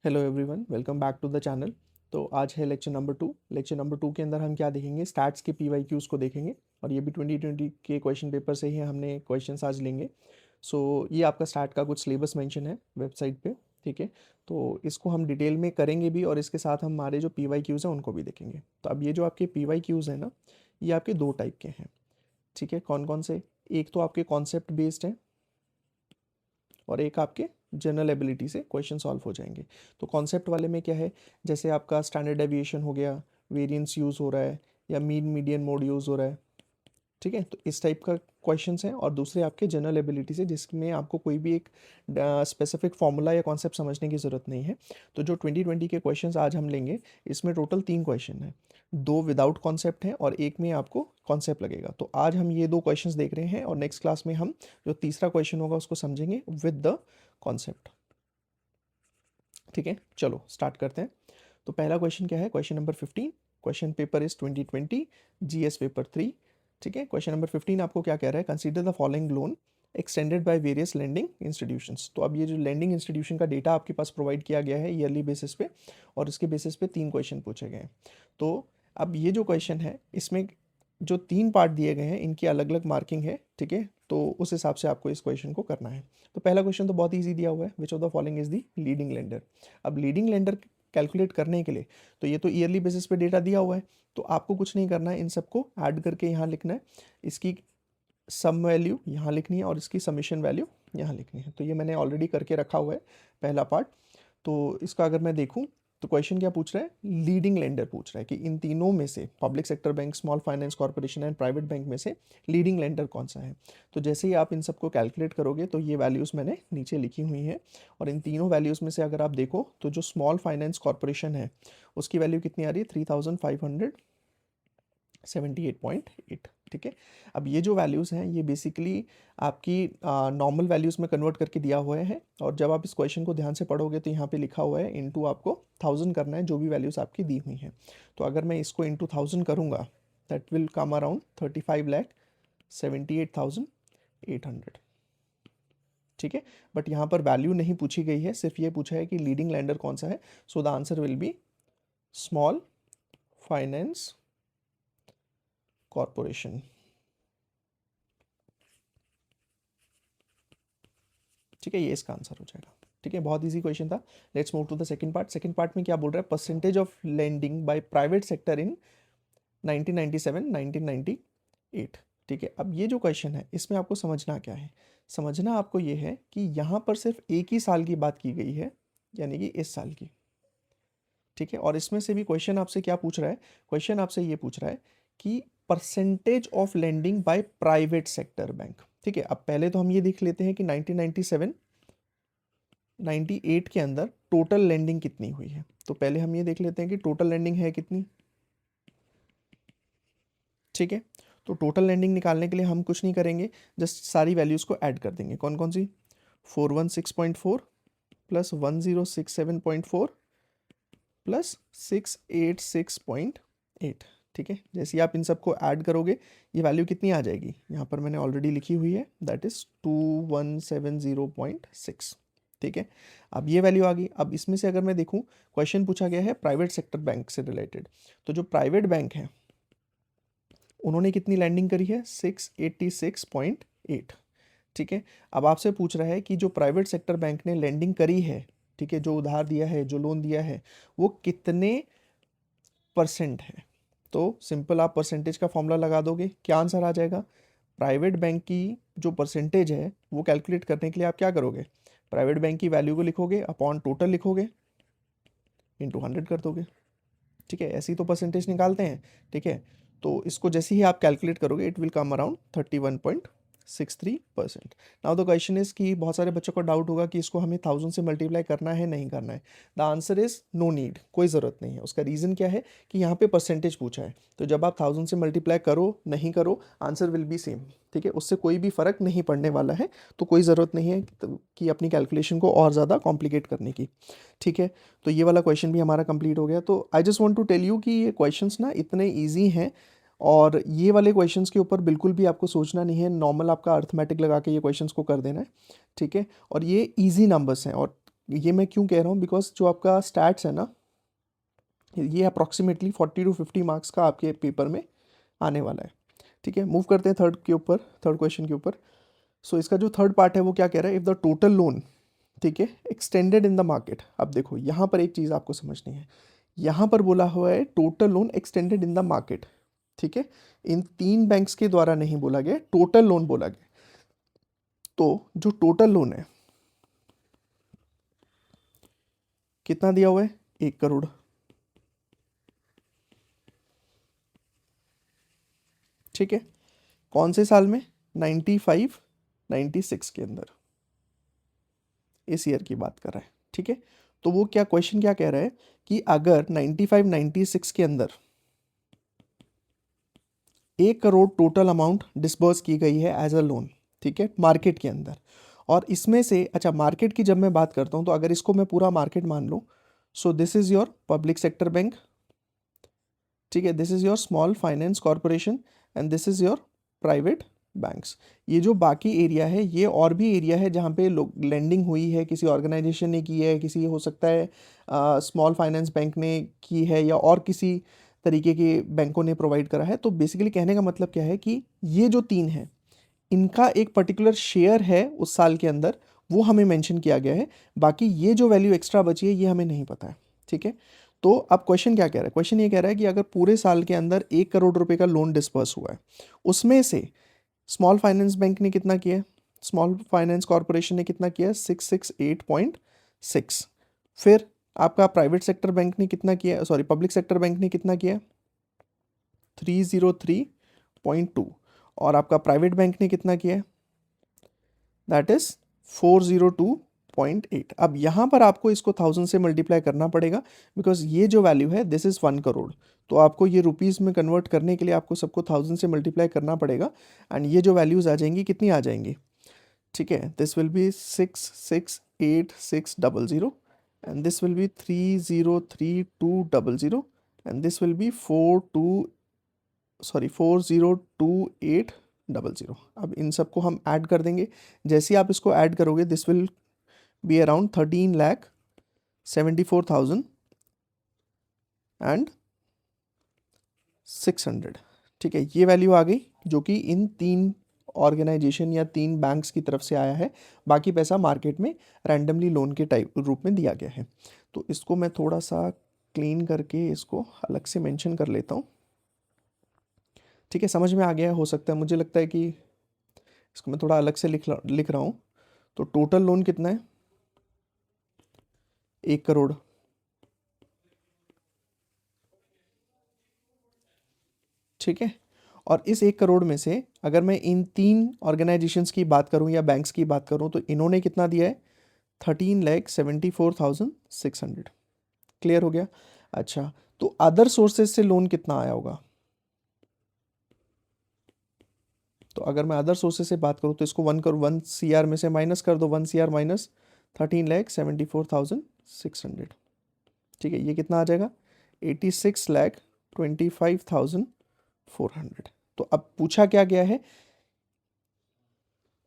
Hello everyone, welcome back to the channel. तो आज है लेक्चर नंबर 2 के अंदर हम क्या देखेंगे, स्टैट्स के पीवाईक्यूज़ को देखेंगे। और ये भी 2020 के क्वेश्चन पेपर से ही हमने क्वेश्चंस आज लेंगे। ये आपका स्टैट का कुछ सिलेबस मेंशन है वेबसाइट पे, ठीक है। तो इसको हम डिटेल में करेंगे भी, और इसके साथ हम हमारे जो पीवाईक्यूज़ हैं उनको भी देखेंगे। तो अब ये जो आपके पीवाईक्यूज़ हैं ना, ये आपके दो टाइप के हैं, ठीक है। कौन कौन से? एक तो आपके कॉन्सेप्ट बेस्ड है और एक आपके जनरल एबिलिटी से क्वेश्चन सॉल्व हो जाएंगे। तो कॉन्सेप्ट वाले में क्या है, जैसे आपका स्टैंडर्ड डेविएशन हो गया, वेरिएंस यूज़ हो रहा है, या मीन मीडियन मोड यूज़ हो रहा है, ठीक है। तो इस टाइप का क्वेश्चंस हैं। और दूसरे आपके जनरल एबिलिटी से, जिसमें आपको कोई भी एक स्पेसिफिक फॉर्मूला या कॉन्सेप्ट समझने की ज़रूरत नहीं है। तो जो 2020 के क्वेश्चंस आज हम लेंगे, इसमें टोटल 3 क्वेश्चन हैं। 2 विदाउट कॉन्सेप्ट हैं और एक में आपको कॉन्सेप्ट लगेगा। तो आज हम ये 2 क्वेश्चंस देख रहे हैं, और नेक्स्ट क्लास में हम जो तीसरा क्वेश्चन होगा उसको समझेंगे विद द कॉन्सेप्ट, ठीक है। चलो स्टार्ट करते हैं। तो पहला क्वेश्चन क्या है? Question number 15। Question paper is 2020 GS paper 3, ठीक है। क्वेश्चन नंबर 15 आपको क्या कह रहा है? Consider the following loan extended by various lending institutions. तो अब ये जो लेंडिंग इंस्टीट्यूशन का डेटा आपके पास प्रोवाइड किया गया है ईयरली बेसिस पे, और इसके बेसिस पे 3 क्वेश्चन पूछे गए हैं। तो अब ये जो क्वेश्चन है, इसमें जो 3 पार्ट दिए गए हैं, इनकी अलग अलग मार्किंग है, ठीक है। तो उस हिसाब से आपको इस क्वेश्चन को करना है। तो पहला क्वेश्चन तो बहुत ईजी दिया हुआ है, which of the following is the leading lender. अब लीडिंग लेंडर कैलकुलेट करने के लिए, तो ये तो ईयरली बेसिस पे डेटा दिया हुआ है, तो आपको कुछ नहीं करना है, इन सबको ऐड करके यहाँ लिखना है। इसकी सम वैल्यू यहाँ लिखनी है और इसकी समीशन वैल्यू यहाँ लिखनी है। तो ये मैंने ऑलरेडी करके रखा हुआ है पहला पार्ट। तो इसका अगर मैं देखूँ, तो क्वेश्चन क्या पूछ रहा है? लीडिंग लेंडर पूछ रहा है कि इन तीनों में से, public sector bank, small finance corporation and private bank में से लीडिंग लेंडर कौन सा है। तो जैसे ही आप इन सबको कैलकुलेट करोगे, तो ये वैल्यूज़ मैंने नीचे लिखी हुई हैं। और इन तीनों वैल्यूज़ में से अगर आप देखो, तो जो स्मॉल फाइनेंस कॉर्पोरेशन है, उसकी वैल्यू कितनी आ रही है? 3578, ठीक है। अब ये जो वैल्यूज़ हैं, ये बेसिकली आपकी नॉर्मल वैल्यूज़ में कन्वर्ट करके दिया हुआ है। और जब आप इस क्वेश्चन को ध्यान से पढ़ोगे, तो यहाँ पे लिखा हुआ है इनटू आपको 1000 करना है, जो भी वैल्यूज़ आपकी दी हुई हैं। तो अगर मैं इसको इनटू 1000 करूँगा, दैट विल कम अराउंड 35,78,800, ठीक है। बट यहाँ पर वैल्यू नहीं पूछी गई है, सिर्फ ये पूछा है कि लीडिंग लैंडर कौन सा है। So the answer will be small finance corporation, ठीक है। ये इसका आंसर हो जाएगा, ठीक है। बहुत इजी क्वेश्चन था। Let's move to the second part. Second part में क्या बोल रहा है? Percentage of lending by private sector in 1997 1998, ठीक है। अब ये जो क्वेश्चन है, इसमें आपको समझना क्या है? समझना आपको ये है कि यहाँ पर सिर्फ एक ही साल की बात की गई है, यानी कि इस साल की, ठीक है। और इसमें से भी क्वेश्चन आपसे क्या पूछ रहा है? क्वेश्चन आपसे ये पूछ रहा है कि percentage of lending by private sector bank, ठीक है। अब पहले तो हम ये देख लेते हैं कि 1997 98 के अंदर टोटल लेंडिंग कितनी हुई है। तो पहले हम ये देख लेते हैं कि टोटल लेंडिंग है कितनी, ठीक है। तो टोटल लेंडिंग निकालने के लिए हम कुछ नहीं करेंगे, जस्ट सारी वैल्यूज़ को ऐड कर देंगे। कौन कौन सी? 416.4 प्लस 1067.4 प्लस 686.8, ठीक है। जैसे ही आप इन सबको ऐड करोगे, ये वैल्यू कितनी आ जाएगी? यहाँ पर मैंने ऑलरेडी लिखी हुई है, दैट इज़ 2170.6, ठीक है। अब ये वैल्यू आ गई। अब इसमें से अगर मैं देखूँ, क्वेश्चन पूछा गया है प्राइवेट सेक्टर बैंक से रिलेटेड। तो जो प्राइवेट बैंक है, उन्होंने कितनी लैंडिंग करी है? 686.8, ठीक है। अब आपसे पूछ रहा है कि जो प्राइवेट सेक्टर बैंक ने लैंडिंग करी है, ठीक है, जो उधार दिया है, जो लोन दिया है, वो कितने परसेंट है। तो सिंपल आप परसेंटेज का फॉर्मूला लगा दोगे, क्या आंसर आ जाएगा? प्राइवेट बैंक की जो परसेंटेज है, वो कैलकुलेट करने के लिए आप क्या करोगे? प्राइवेट बैंक की वैल्यू को लिखोगे, अपॉन टोटल लिखोगे, इंटू 100 कर दोगे, ठीक है। ऐसी तो परसेंटेज निकालते हैं, ठीक है। तो इसको जैसे ही आप कैलकुलेट करोगे, it will come around 31.63%। Now the question is कि बहुत सारे बच्चों को डाउट होगा कि इसको हमें 1000 से मल्टीप्लाई करना है, नहीं करना है। The answer is no need, कोई ज़रूरत नहीं है। उसका रीज़न क्या है कि यहाँ पे परसेंटेज पूछा है, तो जब आप 1000 से मल्टीप्लाई करो नहीं करो, आंसर विल बी सेम, ठीक है। उससे कोई भी फ़र्क नहीं पड़ने वाला है। तो कोई ज़रूरत नहीं है कि अपनी कैलकुलेशन को और ज़्यादा कॉम्प्लिकेट करने की, ठीक है। तो ये वाला क्वेश्चन भी हमारा कंप्लीट हो गया। तो I just want to tell you कि ये क्वेश्चंस ना इतने इजी हैं, और ये वाले क्वेश्चंस के ऊपर बिल्कुल भी आपको सोचना नहीं है। नॉर्मल आपका अर्थमेटिक लगा के ये क्वेश्चंस को कर देना है, ठीक है। और ये इजी नंबर्स हैं, और ये मैं क्यों कह रहा हूँ, बिकॉज जो आपका स्टैट्स है ना, ये अप्रॉक्सीमेटली 40 to 50 मार्क्स का आपके पेपर में आने वाला है। ठीक है, मूव करते हैं थर्ड क्वेश्चन के ऊपर। सो इसका जो थर्ड पार्ट है वो क्या कह रहा है, इफ़ द टोटल लोन, ठीक है, एक्सटेंडेड इन द मार्केट। अब देखो यहाँ पर एक चीज़ आपको समझनी है, यहाँ पर बोला हुआ है total loan extended in the market. ठीक है, इन 3 बैंक्स के द्वारा नहीं बोला गया, टोटल लोन बोला गया। तो जो टोटल लोन है कितना दिया हुआ है, 1 करोड़। ठीक है, कौन से साल में, 95 96 के अंदर, इस ईयर की बात कर रहा है। ठीक है, तो वो क्या क्वेश्चन क्या कह रहा है कि अगर 95 96 के अंदर 1 करोड़ टोटल अमाउंट डिस्बर्स की गई है एज अ लोन, ठीक है, मार्केट के अंदर, और इसमें से, अच्छा मार्केट की जब मैं बात करता हूँ तो अगर इसको मैं पूरा मार्केट मान लूँ, so this is your public sector bank, ठीक है, this is your small finance corporation and this is your private banks. ये जो बाकी एरिया है ये और भी एरिया है जहाँ पे लेंडिंग हुई है, किसी ऑर्गेनाइजेशन ने की है, किसी हो सकता है स्मॉल फाइनेंस बैंक ने की है या और किसी तरीके के बैंकों ने प्रोवाइड करा है। तो बेसिकली कहने का मतलब क्या है कि ये जो 3 है इनका एक पर्टिकुलर शेयर है उस साल के अंदर, वो हमें मेंशन किया गया है। बाकी ये जो वैल्यू एक्स्ट्रा बची है ये हमें नहीं पता है। ठीक है, तो अब क्वेश्चन क्या कह रहा है, क्वेश्चन ये कह रहा है कि अगर पूरे साल के अंदर 1 करोड़ रुपए का लोन डिस्पर्स हुआ है, उसमें से स्मॉल फाइनेंस बैंक ने कितना किया है, स्मॉल फाइनेंस कॉरपोरेशन ने कितना किया है, 668.6। फिर आपका प्राइवेट सेक्टर बैंक ने कितना किया, सॉरी पब्लिक सेक्टर बैंक ने कितना किया, 303.2, और आपका प्राइवेट बैंक ने कितना किया है, दैट इज 402.8। अब यहाँ पर आपको इसको 1000 से मल्टीप्लाई करना पड़ेगा, बिकॉज ये जो वैल्यू है दिस इज़ 1 करोड़, तो आपको ये रुपीज़ में कन्वर्ट करने के लिए आपको सबको 1000 से मल्टीप्लाई करना पड़ेगा। एंड ये जो वैल्यूज़ आ जाएंगी कितनी आ जाएंगी, ठीक है, this will B 668,600 and this will B 303,200 and this will B 402,800। अब इन सबको हम ऐड कर देंगे, जैसे ही आप इसको ऐड करोगे दिस विल बी अराउंड 13,74,600। ठीक है, ये वैल्यू आ गई जो कि इन 3 ऑर्गेनाइजेशन या 3 बैंक्स की तरफ से आया है। बाकी पैसा मार्केट में रैंडमली लोन के टाइप रूप में दिया गया है। तो इसको मैं थोड़ा सा क्लीन करके इसको अलग से मेंशन कर लेता हूँ। ठीक है, समझ में आ गया हो सकता है, मुझे लगता है कि इसको मैं थोड़ा अलग से लिख रहा हूँ। तो टोटल लोन कितना है, 1 करोड़। ठीक है, और इस 1 करोड़ में से अगर मैं इन 3 ऑर्गेनाइजेशंस की बात करूं या बैंक्स की बात करूं तो इन्होंने कितना दिया है, 13,74,600। क्लियर हो गया। अच्छा, तो अदर सोर्सेज से लोन कितना आया होगा, तो अगर मैं अदर सोर्सेज से बात करूं तो इसको 1 CR में से माइनस कर दो, 1 CR माइनस 13,74,600। ठीक है, ये कितना आ जाएगा, 86,25,400। तो अब पूछा क्या गया है,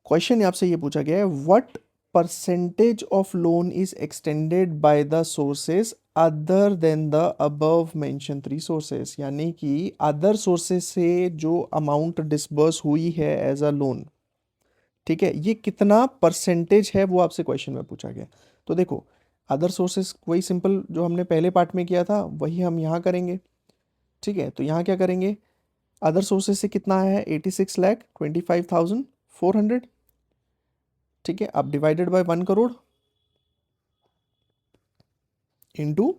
क्वेश्चन आपसे ये पूछा गया है, what percentage of loan is extended by the sources other than the above mention 3 sources. यानी कि अदर सोर्सेज से जो अमाउंट डिसबर्स हुई है एज अ लोन, ठीक है, ये कितना परसेंटेज है वो आपसे क्वेश्चन में पूछा गया। तो देखो अदर सोर्सेज वही सिंपल जो हमने पहले पार्ट में किया था वही हम यहाँ करेंगे। ठीक है, तो यहाँ क्या करेंगे, अदर सोर्सेज से कितना आया है, 86,25,400। ठीक है, अब डिवाइडेड बाय 1 करोड़ इंटू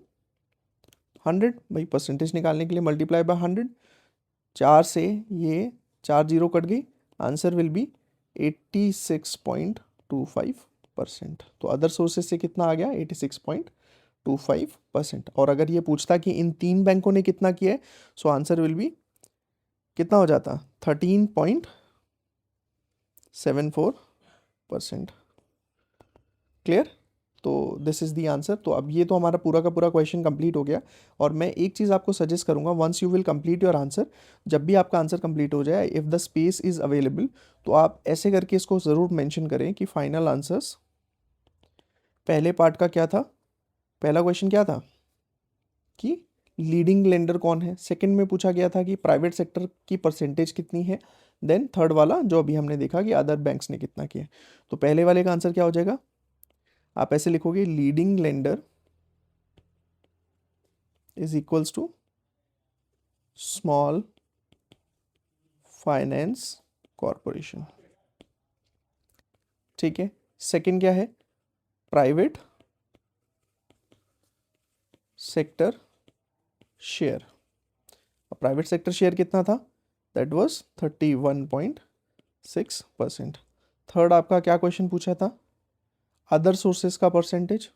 100, भाई परसेंटेज निकालने के लिए मल्टीप्लाई बाय 100। 4 से ये 4 जीरो कट गई, आंसर विल बी 86.25%। तो अदर सोर्सेज से कितना आ गया, 86.25%। और अगर ये पूछता कि इन 3 बैंकों ने कितना किया है, सो आंसर विल बी कितना हो जाता, 13.74%। क्लियर, तो दिस इज़ दी आंसर। तो अब ये तो हमारा पूरा का पूरा क्वेश्चन कंप्लीट हो गया। और मैं एक चीज़ आपको सजेस्ट करूंगा, once you will complete your answer, जब भी आपका आंसर कंप्लीट हो जाए, if the space is available, तो आप ऐसे करके इसको ज़रूर मेंशन करें कि फाइनल आंसर्स पहले पार्ट का क्या था, पहला क्वेश्चन क्या था कि लीडिंग लेंडर कौन है, सेकंड में पूछा गया था कि प्राइवेट सेक्टर की परसेंटेज कितनी है, देन थर्ड वाला जो अभी हमने देखा कि अदर बैंक्स ने कितना किया। तो पहले वाले का आंसर क्या हो जाएगा, आप ऐसे लिखोगे leading lender is equals to small finance corporation, ठीक है। सेकंड क्या है, private sector share, private sector share कितना था, दैट वाज 31.6%। थर्ड आपका क्या क्वेश्चन पूछा था, अदर सोर्सेस का परसेंटेज,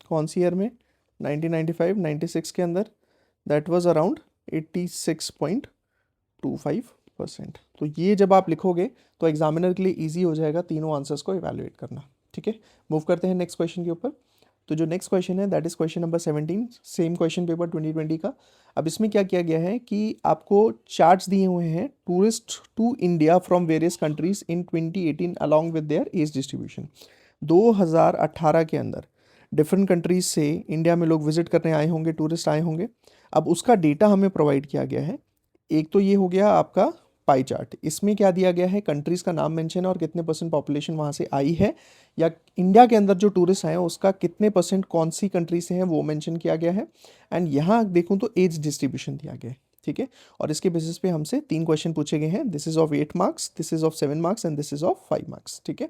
कौन सी ईयर में, 1995 96 के अंदर, दैट वाज अराउंड 86.25%। तो ये जब आप लिखोगे तो एग्जामिनर के लिए इजी हो जाएगा तीनों आंसर्स को इवैल्यूएट करना, ठीक है। मूव करते हैं नेक्स्ट क्वेश्चन के ऊपर। तो जो नेक्स्ट क्वेश्चन है that is question number 17, same question paper 2020 का। अब इसमें क्या किया गया है कि आपको चार्ट्स दिए हुए हैं tourist to India from various countries in 2018 along with their age distribution. 2018 के अंदर डिफरेंट कंट्रीज से इंडिया में लोग विजिट करने आए होंगे, टूरिस्ट आए होंगे। अब उसका डेटा हमें प्रोवाइड किया गया है। एक तो ये हो गया आपका पाई चार्ट, इसमें क्या दिया गया है, कंट्रीज़ का नाम मेंशन है और कितने परसेंट पॉपुलेशन वहाँ से आई है, या इंडिया के अंदर जो टूरिस्ट आए हैं उसका कितने परसेंट कौन सी कंट्री से हैं वो मेंशन किया गया है। एंड यहाँ देखूँ तो एज डिस्ट्रीब्यूशन दिया गया है, ठीक है। और इसके बेसिस पे हमसे 3 क्वेश्चन पूछे गए हैं, this is of 8 marks, this is of 7 marks and this is of 5 marks, ठीक है।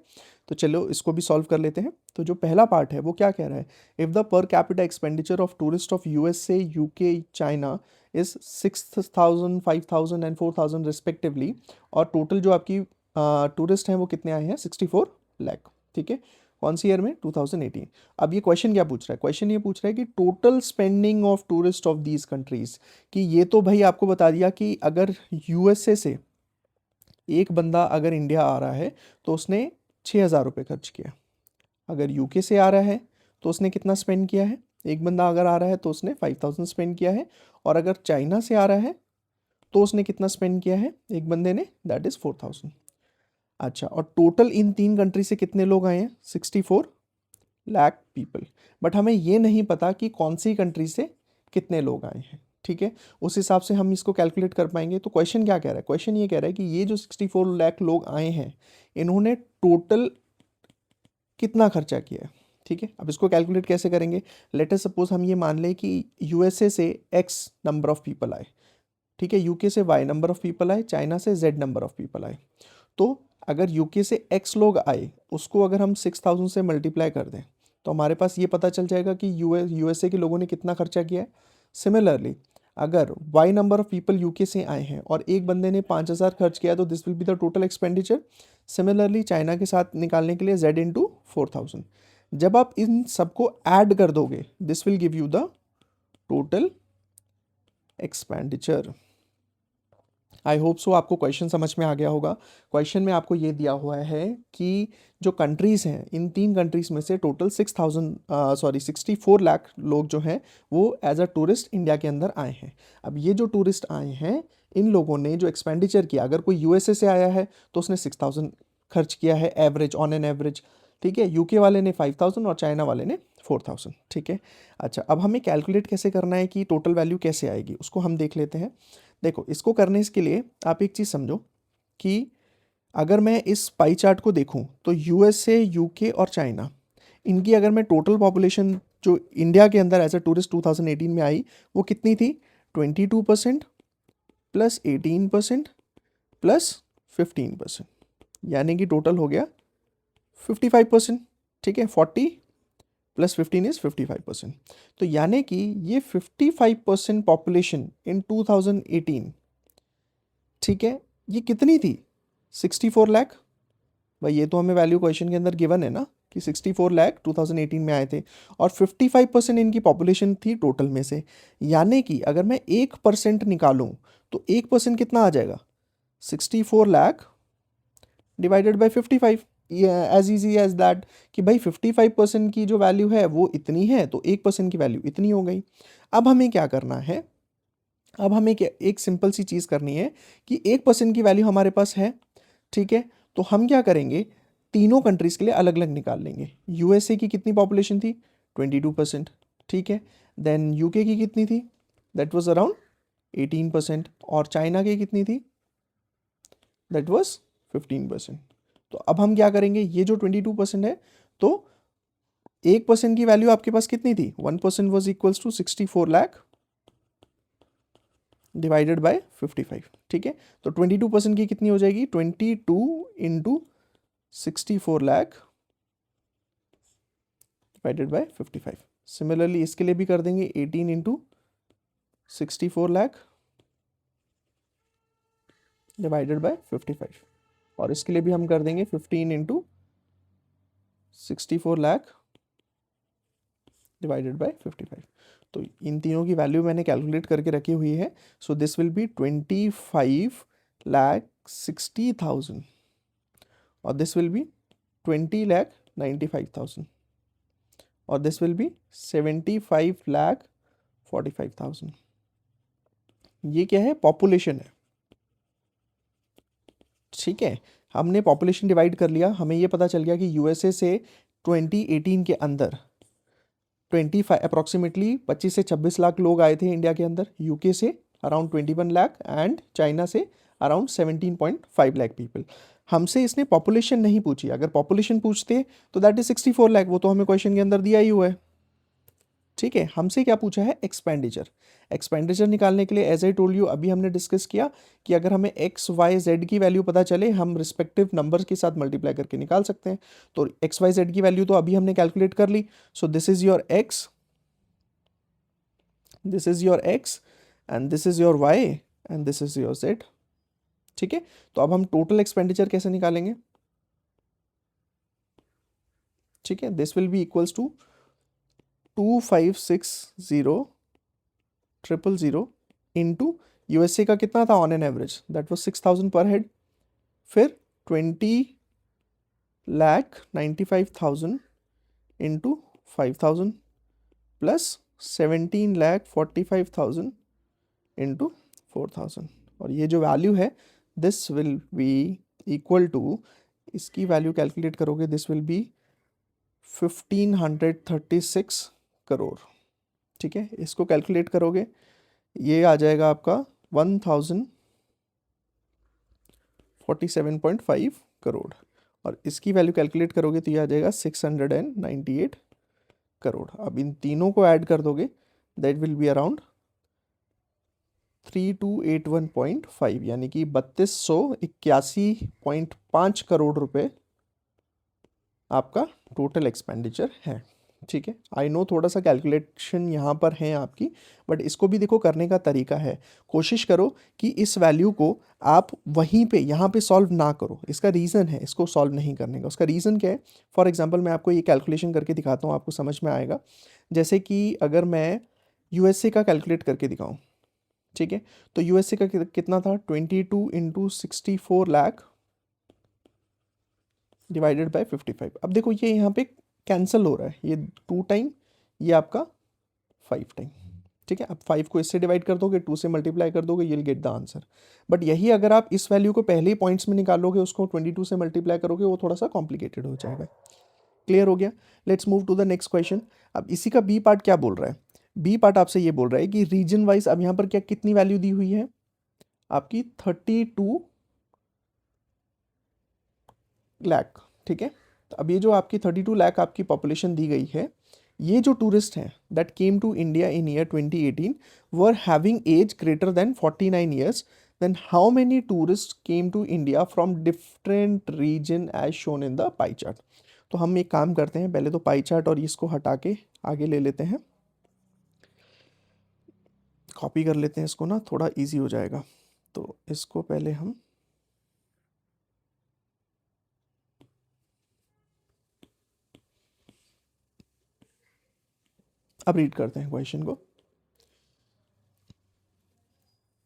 तो चलो इसको भी सॉल्व कर लेते हैं। तो जो पहला पार्ट है वो क्या कह रहा है, if the per capita expenditure of tourist of USA, UK, China is 6,000, 5,000 and 4,000 respectively, और टोटल जो आपकी टूरिस्ट हैं वो कितने आए हैं, 64 लाख, ठीक है। कौन सी ईयर में, 2018। अब ये क्वेश्चन क्या पूछ रहा है, क्वेश्चन ये पूछ रहा है कि total spending of tourist of these countries, कि ये तो भाई आपको बता दिया कि अगर यूएसए से एक बंदा अगर इंडिया आ रहा है तो उसने 6,000 रुपये खर्च किया, अगर यूके से आ रहा है तो उसने कितना स्पेंड किया है, एक बंदा अगर आ रहा है तो उसने 5,000 स्पेंड किया है, और अगर चाइना से आ रहा है तो उसने कितना स्पेंड किया है एक बंदे ने, दैट इज़ 4,000। अच्छा, और टोटल इन 3 कंट्री से कितने लोग आए हैं, 64 लाख पीपल। बट हमें ये नहीं पता कि कौन सी कंट्री से कितने लोग आए हैं, ठीक है। उस हिसाब से हम इसको कैलकुलेट कर पाएंगे। तो क्वेश्चन क्या कह रहा है, क्वेश्चन ये कह रहा है कि ये जो 64 लाख लोग आए हैं इन्होंने टोटल कितना खर्चा किया है, ठीक है। अब इसको कैलकुलेट कैसे करेंगे, लेट अस सपोज हम ये मान लें कि यूएसए से एक्स नंबर ऑफ पीपल आए, ठीक है, यूके से वाई नंबर ऑफ पीपल आए, चाइना से जेड नंबर ऑफ पीपल आए। तो अगर यूके से एक्स लोग आए उसको अगर हम 6,000 से मल्टीप्लाई कर दें तो हमारे पास ये पता चल जाएगा कि यूएसए के लोगों ने कितना खर्चा किया है। सिमिलरली अगर Y number of people UK से आए हैं और एक बंदे ने 5,000 खर्च किया तो this will be the total expenditure. Similarly China के साथ निकालने के लिए जेड इंटू 4,000, जब आप इन सबको ऐड कर दोगे this will give you the total expenditure. I hope so आपको क्वेश्चन समझ में आ गया होगा। क्वेश्चन में आपको ये दिया हुआ है कि जो कंट्रीज़ हैं इन 3 कंट्रीज़ में से टोटल 64 लाख लोग जो हैं वो एज अ टूरिस्ट इंडिया के अंदर आए हैं। अब ये जो टूरिस्ट आए हैं इन लोगों ने जो एक्सपेंडिचर किया, अगर कोई यूएसए से आया है तो उसने 6,000 खर्च किया है एवरेज, ऑन एन एवरेज, ठीक है। यूके वाले ने 5,000 और चाइना वाले ने 4,000, ठीक है। अच्छा, अब हमें कैलकुलेट कैसे करना है कि टोटल वैल्यू कैसे आएगी उसको हम देख लेते हैं। देखो, इसको करने के लिए आप एक चीज़ समझो कि अगर मैं इस पाई चार्ट को देखूं तो यूएसए, यूके और चाइना, इनकी अगर मैं टोटल पॉपुलेशन जो इंडिया के अंदर एज अ टूरिस्ट 2018 में आई वो कितनी थी, 22% प्लस 18% प्लस 15%, यानी कि टोटल हो गया 55%, ठीक है। 40 प्लस 15 इज 55%। तो यानी कि ये 55% पॉपुलेशन इन 2018, ठीक है, ये कितनी थी, 64 लाख। भाई ये तो हमें वैल्यू क्वेश्चन के अंदर गिवन है ना कि 64 लाख 2018 में आए थे और 55% इनकी पॉपुलेशन थी टोटल में से। यानी कि अगर मैं 1% निकालूं तो 1% कितना आ जाएगा, 64 lakh divided by 55, as easy as that कि भाई 55% की जो वैल्यू है वो इतनी है तो 1% की वैल्यू इतनी हो गई। अब हमें क्या करना है, अब हमें क्या एक सिंपल सी चीज़ करनी है कि 1% की वैल्यू हमारे पास है, ठीक है। तो हम क्या करेंगे, तीनों कंट्रीज़ के लिए अलग अलग निकाल लेंगे। यूएसए की कितनी पॉपुलेशन थी? 22%, ठीक है। देन यूके की कितनी थी? That was around 18%। और चाइना की कितनी थी? That was 15%। तो अब हम क्या करेंगे, ये जो 22% है, तो 1% की वैल्यू आपके पास कितनी थी? 1% was equals to 64 lakh divided by 55, ठीक है। तो 22% की कितनी हो जाएगी? 22 into 64 lakh divided by 55। Similarly इसके लिए भी कर देंगे 18 इंटू 64 लाख डिवाइडेड बाय 55। और इसके लिए भी हम कर देंगे 15 इंटू 64 लाख डिवाइडेड बाय 55। तो इन तीनों की वैल्यू मैंने कैलकुलेट करके रखी हुई है। सो दिस विल बी 25,60,000 और दिस विल बी 20,95,000 और दिस विल बी 75,45,000। ये क्या है? पॉपुलेशन है, ठीक है। हमने पॉपुलेशन डिवाइड कर लिया, हमें ये पता चल गया कि यूएसए से 2018 के अंदर 25 अप्रॉक्सीमेटली 25 से 26 लाख लोग आए थे इंडिया के अंदर। यूके से अराउंड 21 लाख एंड चाइना से अराउंड 17.5 लाख पीपल। हमसे इसने पॉपुलेशन नहीं पूछी। अगर पॉपुलेशन पूछते तो दैट इज 64 लाख, वो तो हमें क्वेश्चन के अंदर दिया ही हुआ है, ठीक है। हमसे क्या पूछा है? एक्सपेंडिचर। एक्सपेंडिचर निकालने के लिए एज आई टोल्ड यू, अभी हमने डिस्कस किया कि अगर हमें एक्स वाई जेड की वैल्यू पता चले, हम रिस्पेक्टिव नंबर्स के साथ मल्टीप्लाई करके निकाल सकते हैं। तो एक्स वाई जेड की वैल्यू तो अभी हमने कैलकुलेट कर ली। So this is your X, this is your X and this is your Y and this is your Z, ठीक है। तो अब हम टोटल एक्सपेंडिचर कैसे निकालेंगे? ठीक है, this will be equals to 2560,000 into USA का कितना था on an average? That was 6,000 per head. फिर 20,95,000 इंटू 5,000 प्लस 17,45,000 इंटू 4,000। और ये जो वैल्यू है this will be equal to, इसकी वैल्यू कैलकुलेट करोगे दिस विल बी 1,536 करोड़, ठीक है। इसको कैलकुलेट करोगे ये आ जाएगा आपका 1,047.5 करोड़। और इसकी वैल्यू कैलकुलेट करोगे तो ये आ जाएगा 698 करोड़। अब इन तीनों को ऐड कर दोगे दैट विल बी अराउंड 3281.5, यानी कि 3281.5 करोड़ रुपए आपका टोटल एक्सपेंडिचर है, ठीक है। आई नो थोड़ा सा कैलकुलेशन यहाँ पर है आपकी, बट इसको भी देखो करने का तरीका है। कोशिश करो कि इस वैल्यू को आप वहीं पे यहाँ पे सॉल्व ना करो। इसका रीज़न है इसको सॉल्व नहीं करने का। उसका रीज़न क्या है? फॉर एग्जांपल मैं आपको ये कैलकुलेशन करके दिखाता हूँ, आपको समझ में आएगा। जैसे कि अगर मैं यूएसए का कैलकुलेट करके दिखाऊँ, ठीक है। तो यूएसए का कितना था? 22 इंटू 64 लाख डिवाइडेड बाय 55। अब देखो ये यहाँ पे कैंसिल हो रहा है, ये 2 टाइम, ये आपका 5 टाइम, ठीक है। अब 5 को इससे डिवाइड कर दोगे, 2 से मल्टीप्लाई कर दोगे, you'll get the answer. But यही अगर आप इस वैल्यू को पहले ही पॉइंट्स में निकालोगे, उसको 22 से मल्टीप्लाई करोगे, वो थोड़ा सा कॉम्प्लिकेटेड हो जाएगा। क्लियर हो गया? Let's move to the next question. अब इसी का बी पार्ट क्या बोल रहा है? बी पार्ट आपसे ये बोल रहा है कि रीजन वाइज अब यहाँ पर क्या कितनी वैल्यू दी हुई है आपकी? 32 लाख, ठीक है। तो अब ये जो आपकी 32 लाख आपकी पॉपुलेशन दी गई है, ये जो टूरिस्ट हैं that came to India in year 2018 were having age greater than 49 years, then how many tourist came to India from different region as shown in the pie chart. तो हम एक काम करते हैं, पहले तो पाई चार्ट और इसको हटा के आगे ले लेते हैं, कॉपी कर लेते हैं इसको ना, थोड़ा ईजी हो जाएगा। तो इसको पहले हम अब रीड करते हैं क्वेश्चन को।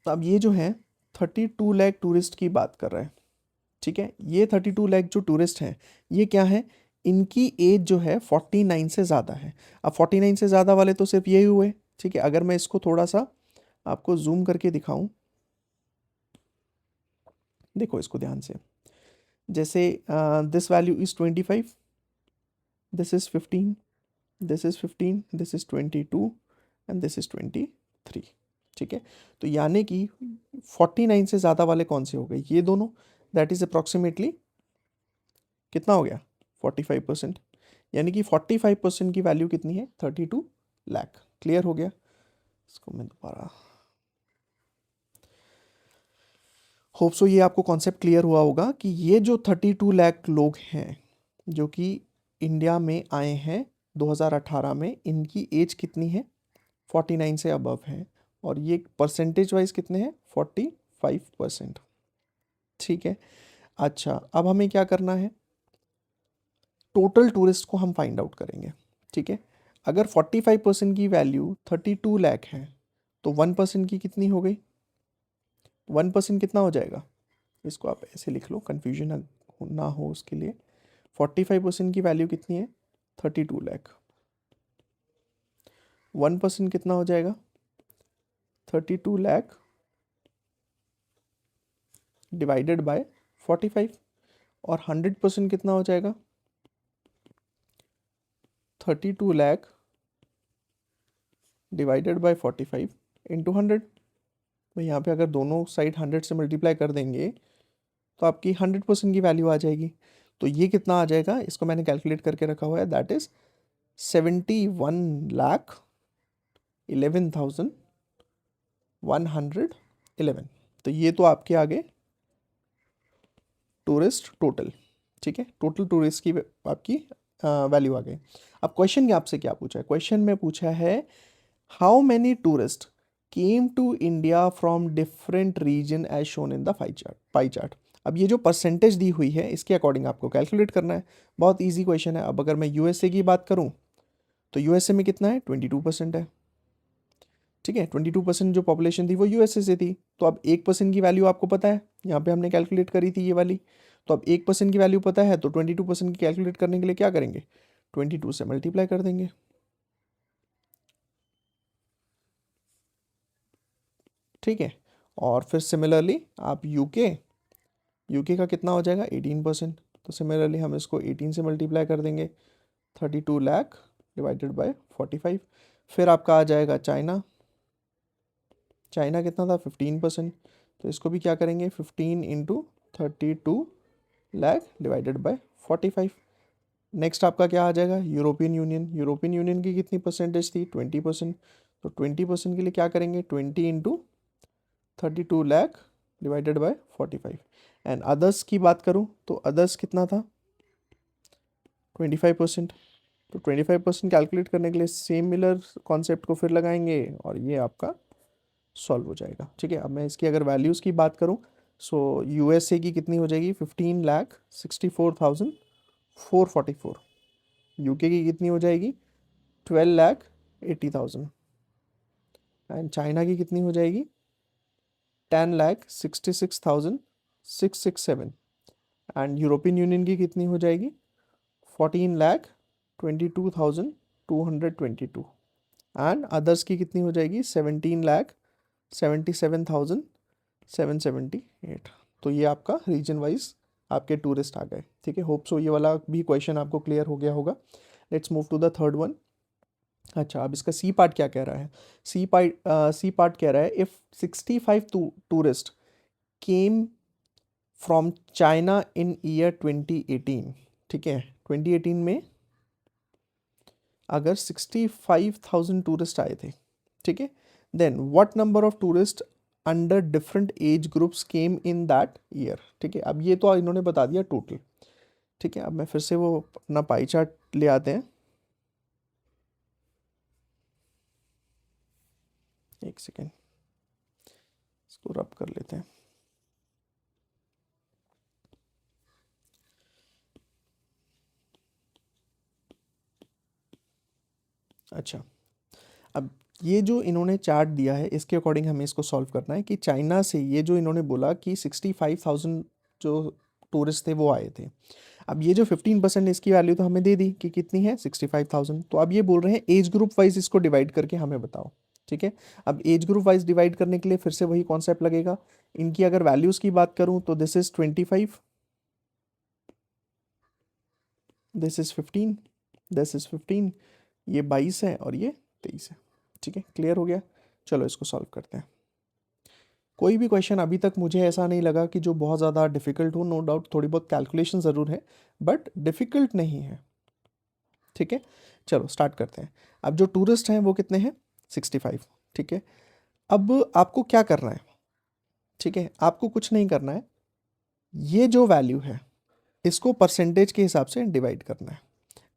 तो अब ये जो है 32 लाख टूरिस्ट की बात कर रहा है, ठीक है। ये 32 लाख जो टूरिस्ट हैं, ये क्या है? इनकी एज जो है 49 से ज़्यादा है। अब 49 से ज़्यादा वाले तो सिर्फ यही हुए, ठीक है। अगर मैं इसको थोड़ा सा आपको जूम करके दिखाऊं, देखो इसको ध्यान से। जैसे this value is 25, this is 15, this is 15, this is 22 and this is 23। ठीक है, तो यानी कि 49 से ज़्यादा वाले कौन से हो गए, ये दोनों, दैट इज़ अप्रॉक्सीमेटली कितना हो गया 45%। यानी कि 45% की वैल्यू कितनी है 32 लाख। क्लियर हो गया। इसको मैं दोबारा, होप सो ये आपको कॉन्सेप्ट क्लियर हुआ होगा कि ये जो 32 लाख लोग हैं जो कि इंडिया में आए हैं 2018 में, इनकी एज कितनी है 49 से अबव है, और ये परसेंटेज वाइज कितने हैं 45%। ठीक है, अच्छा अब हमें क्या करना है, टोटल टूरिस्ट को हम फाइंड आउट करेंगे। ठीक है, अगर 45% की वैल्यू 32 लाख है तो 1% की कितनी हो गई, 1% कितना हो जाएगा, इसको आप ऐसे लिख लो कन्फ्यूजन ना हो उसके लिए। 45% की वैल्यू कितनी है 32 लाख, 1% कितना हो जाएगा 32 लाख डिवाइडेड बाय 45, और 100% कितना हो जाएगा 32 लाख डिवाइडेड बाय 45 इंटू 100। भाई यहाँ पे अगर दोनों साइड 100 से मल्टीप्लाई कर देंगे तो आपकी 100% की वैल्यू आ जाएगी। तो ये कितना आ जाएगा, इसको मैंने कैलकुलेट करके रखा हुआ है, दैट इज 71,11,111। तो ये तो आपके आगे टूरिस्ट टोटल। ठीक है, टोटल टूरिस्ट की आपकी वैल्यू आ गई। अब क्वेश्चन आपसे क्या पूछा है, क्वेश्चन में पूछा है how many tourist came to India from different region as shown in the pie chart. अब ये जो परसेंटेज दी हुई है इसके अकॉर्डिंग आपको कैलकुलेट करना है। बहुत इजी क्वेश्चन है। अब अगर मैं यूएसए की बात करूं तो यूएसए में कितना है 22% है। ठीक है, 22% जो पॉपुलेशन थी वो यूएसए से थी। तो अब 1% की वैल्यू आपको पता है, यहाँ पे हमने कैलकुलेट करी थी ये वाली। तो अब 1% की वैल्यू पता है तो 22% की कैलकुलेट करने के लिए क्या करेंगे, 22 से मल्टीप्लाई कर देंगे। ठीक है, और फिर सिमिलरली आप यूके का कितना हो जाएगा 18%। तो सिमिलरली हम इसको 18 से मल्टीप्लाई कर देंगे, 32 लाख डिवाइडेड बाय 45। फिर आपका आ जाएगा चाइना, चाइना कितना था 15%। तो इसको भी क्या करेंगे 15 into 32 lakh divided bye 45। Next आपका क्या आ जाएगा यूरोपियन यूनियन, यूरोपियन यूनियन की कितनी परसेंटेज थी 20%। तो 20% के लिए क्या करेंगे 20 into 32 lakh divided bye 45। And others की बात करूं तो अदर्स कितना था 25%। तो 25% कैलकुलेट करने के लिए सिमिलर कॉन्सेप्ट को फिर लगाएंगे और ये आपका सॉल्व हो जाएगा। ठीक है, अब मैं इसकी अगर वैल्यूज़ की बात करूं सो यूएसए की कितनी हो जाएगी 15,64,444। यूके की कितनी हो जाएगी 12,80,000। एंड चाइना की कितनी हो जाएगी 10,66,667। एंड यूरोपियन यूनियन की कितनी हो जाएगी 14,22,222। एंड अदर्स की कितनी हो जाएगी 17,77,778। तो ये आपका रीजन वाइज आपके टूरिस्ट आ गए। ठीक है, होप सो ये वाला भी क्वेश्चन आपको क्लियर हो गया होगा। Let's move to the third one. अच्छा, अब इसका सी पार्ट क्या कह रहा है, सी पार्ट कह रहा है if 65 tourist came from China in year 2018। ठीक है, 2018 में अगर 65,000 टूरिस्ट आए थे, ठीक है, then what number of tourist under different age groups came in that year. ठीक है, अब ये तो इन्होंने बता दिया टोटल। ठीक है, अब मैं फिर से वो अपना पाई चार्ट ले आते हैं, एक सेकेंड इसको रब कर लेते हैं। अच्छा, अब ये जो इन्होंने चार्ट दिया है इसके अकॉर्डिंग हमें इसको सॉल्व करना है कि चाइना से ये जो इन्होंने बोला कि 65,000 जो टूरिस्ट थे वो आए थे। अब ये जो 15% इसकी वैल्यू तो हमें दे दी कि कितनी है 65,000। तो अब ये बोल रहे हैं एज ग्रुप वाइज इसको डिवाइड करके हमें बताओ। ठीक है, अब एज ग्रुप वाइज डिवाइड करने के लिए फिर से वही कॉन्सेप्ट लगेगा। इनकी अगर वैल्यूज़ की बात करूँ तो this is 25, this is 15, this is 15, ये 22 है और ये 23 है। ठीक है, क्लियर हो गया। चलो इसको सॉल्व करते हैं। कोई भी क्वेश्चन अभी तक मुझे ऐसा नहीं लगा कि जो बहुत ज़्यादा डिफ़िकल्ट हो। नो डाउट थोड़ी बहुत कैलकुलेशन ज़रूर है, बट डिफ़िकल्ट नहीं है। ठीक है, चलो स्टार्ट करते हैं। अब जो टूरिस्ट हैं वो कितने हैं? 65। ठीक है, अब आपको क्या करना है? ठीक है, आपको कुछ नहीं करना है, ये जो वैल्यू है इसको परसेंटेज के हिसाब से डिवाइड करना है।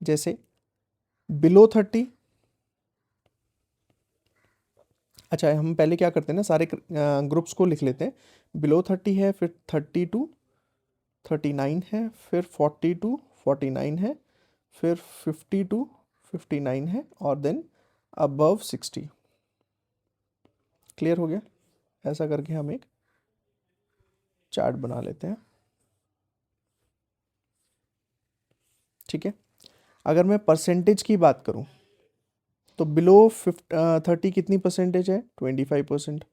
जैसे बिलो 30, अच्छा हम पहले क्या करते हैं ना, सारे ग्रुप्स को लिख लेते हैं। बिलो 30 है, फिर 32 39 है, फिर 42 49 है, फिर 52 59 है, और देन अबव 60। क्लियर हो गया? ऐसा करके हम एक चार्ट बना लेते हैं। ठीक है, अगर मैं परसेंटेज की बात करूं तो बिलो 30 कितनी परसेंटेज है? 25%।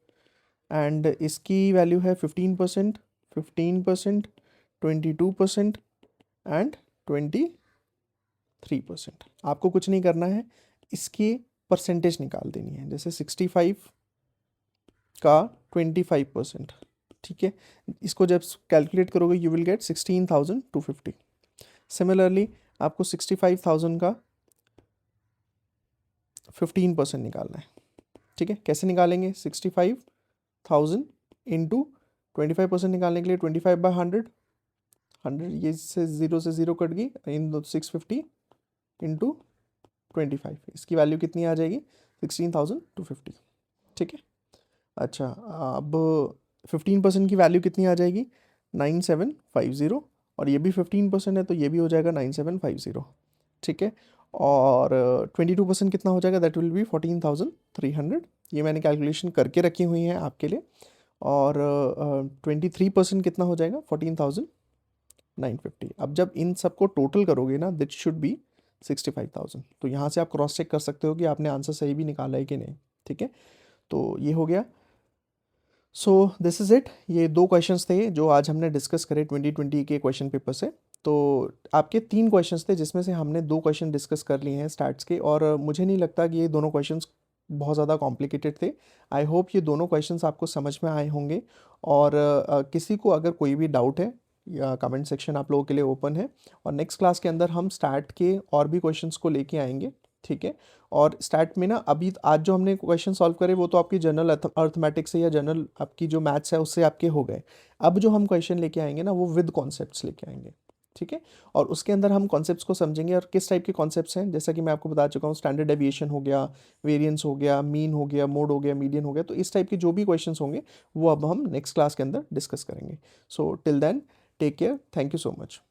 एंड इसकी वैल्यू है 15%, 15%, 22% एंड 23%। आपको कुछ नहीं करना है, इसकी परसेंटेज निकाल देनी है। जैसे 65 का 25%। ठीक है, इसको जब कैलकुलेट करोगे यू विल गेट 16,250। सिमिलरली आपको 65,000 का 15% निकालना है। ठीक है, कैसे निकालेंगे? 65,000 इंटू 25% निकालने के लिए 25/100, 100 ये से ज़ीरो कट गई, इन 650 इंटू 25, इसकी वैल्यू कितनी आ जाएगी? 16,250। ठीक है, अच्छा अब 15% की वैल्यू कितनी आ जाएगी? 9750, और ये भी 15% है तो ये भी हो जाएगा 9750। ठीक है, और 22% कितना हो जाएगा? That will be 14,300। ये मैंने कैलकुलेशन करके रखी हुई है आपके लिए। और 23% कितना हो जाएगा? 14,950। अब जब इन सबको टोटल करोगे ना, दिट शुड बी 65,000। तो यहाँ से आप क्रॉस चेक कर सकते हो कि आपने आंसर सही भी निकाला है कि नहीं। ठीक है, तो ये हो गया। So this is it. ये दो क्वेश्चंस थे जो आज हमने डिस्कस करे 2020 के क्वेश्चन पेपर से। तो आपके 3 क्वेश्चंस थे जिसमें से हमने 2 क्वेश्चन डिस्कस कर लिए हैं स्टार्ट्स के, और मुझे नहीं लगता कि ये दोनों क्वेश्चंस बहुत ज़्यादा कॉम्प्लिकेटेड थे। आई होप ये दोनों क्वेश्चंस आपको समझ में आए होंगे। और किसी को अगर कोई भी डाउट है, या कमेंट सेक्शन आप लोगों के लिए ओपन है। और नेक्स्ट क्लास के अंदर हम स्टार्ट के और भी क्वेश्चंस को लेके आएंगे। ठीक है, और स्टार्ट में ना अभी आज जो हमने क्वेश्चन सॉल्व करे वो तो आपकी जनरल अर्थमेटिक्स से या जनरल आपकी जो मैथ्स है उससे आपके हो गए। अब जो हम क्वेश्चन लेके आएंगे ना वो विद कॉन्सेप्ट्स लेके आएंगे। ठीक है, और उसके अंदर हम कॉन्सेप्ट्स को समझेंगे, और किस टाइप के कॉन्सेप्ट्स हैं, जैसा कि मैं आपको बता चुका हूँ, स्टैंडर्ड डेविएशन हो गया, वेरिएंस हो गया, मीन हो गया, मोड हो गया, मीडियन हो गया। तो इस टाइप के जो भी क्वेश्चंस होंगे वो अब हम नेक्स्ट क्लास के अंदर डिस्कस करेंगे। So till then take care, thank you so much.